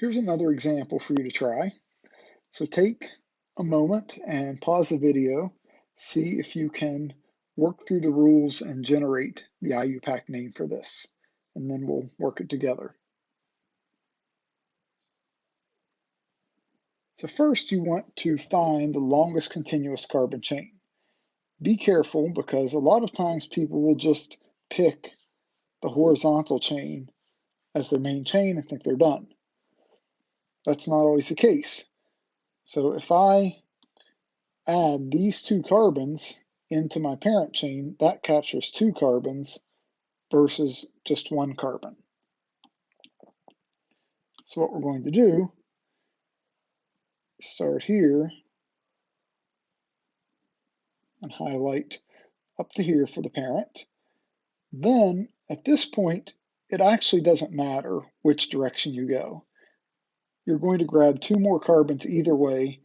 Here's another example for you to try. So take a moment and pause the video, see if you can work through the rules and generate the IUPAC name for this, and then we'll work it together. So first you want to find the longest continuous carbon chain. Be careful because a lot of times people will just pick the horizontal chain as their main chain and think they're done. That's not always the case. So if I add these 2 carbons into my parent chain, that captures 2 carbons versus just 1 carbon. So what we're going to do, start here and highlight up to here for the parent. Then at this point, it actually doesn't matter which direction you go. You're going to grab 2 more carbons either way,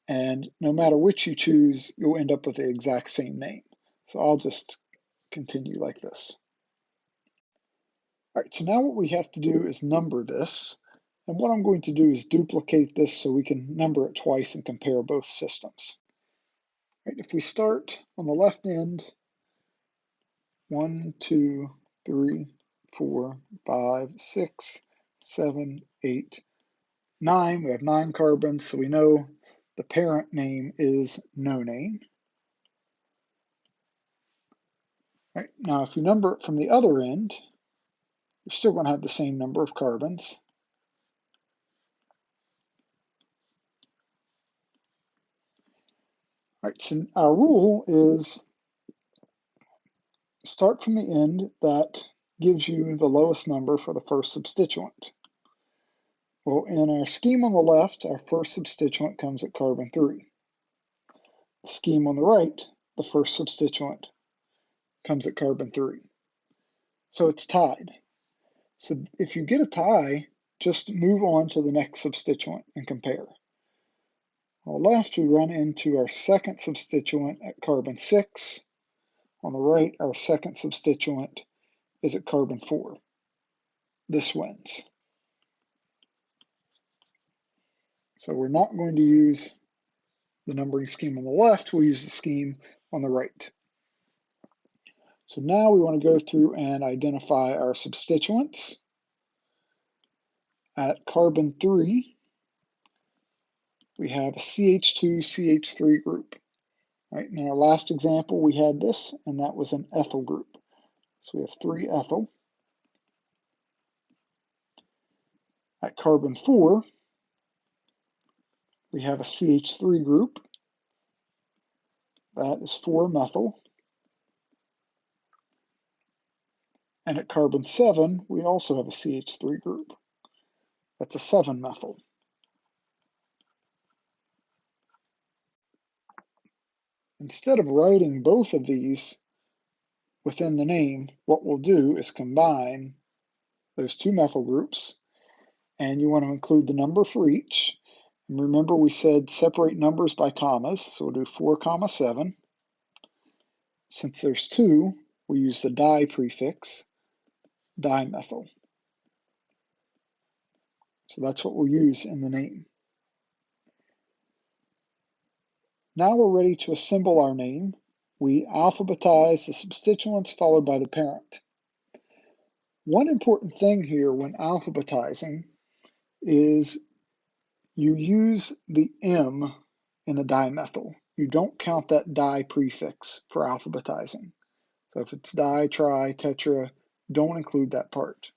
and no matter which you choose, you'll end up with the exact same name. So I'll just continue like this. All right, so now what we have to do is number this. And what I'm going to do is duplicate this so we can number it twice and compare both systems. Right, if we start on the left end, 1, 2, 3, 4, 5, 6, 7, 8, 9. We have 9 carbons, so we know the parent name is nonane. Right, now if you number it from the other end, you're still going to have the same number of carbons. All right, so our rule is start from the end that gives you the lowest number for the first substituent. Well, in our scheme on the left, our first substituent comes at carbon 3. The scheme on the right, the first substituent comes at carbon 3. So it's tied. So if you get a tie, just move on to the next substituent and compare. On the left, we run into our second substituent at carbon 6. On the right, our second substituent is at carbon 4. This wins. So we're not going to use the numbering scheme on the left, we'll use the scheme on the right. So now we want to go through and identify our substituents. At carbon 3, we have a CH2, CH3 group. Right, in our last example, we had this, and that was an ethyl group. So we have 3 ethyl. At carbon 4, we have a CH3 group. That is 4 methyl. And at carbon 7, we also have a CH3 group. That's a 7 methyl. Instead of writing both of these within the name, what we'll do is combine those 2 methyl groups, and you want to include the number for each. And remember we said separate numbers by commas, so we'll do 4 comma 7. Since there's 2, we use the di prefix, dimethyl. So that's what we'll use in the name. Now we're ready to assemble our name. We alphabetize the substituents followed by the parent. One important thing here when alphabetizing is you use the M in a dimethyl. You don't count that di prefix for alphabetizing. So if it's di, tri, tetra, don't include that part.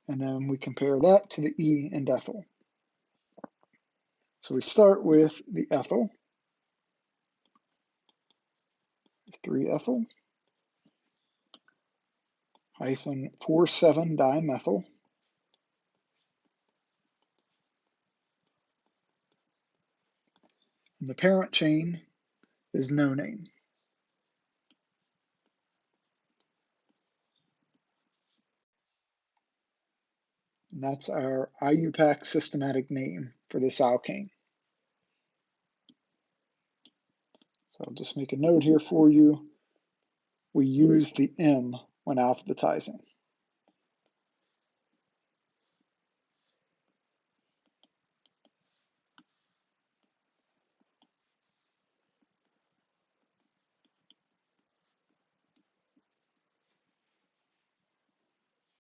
And then we compare that to the E in ethyl. So we start with the ethyl, 3 ethyl, hyphen 4,7 dimethyl, and the parent chain is nonane. And that's our IUPAC systematic name for this alkane. So I'll just make a note here for you. We use the M when alphabetizing.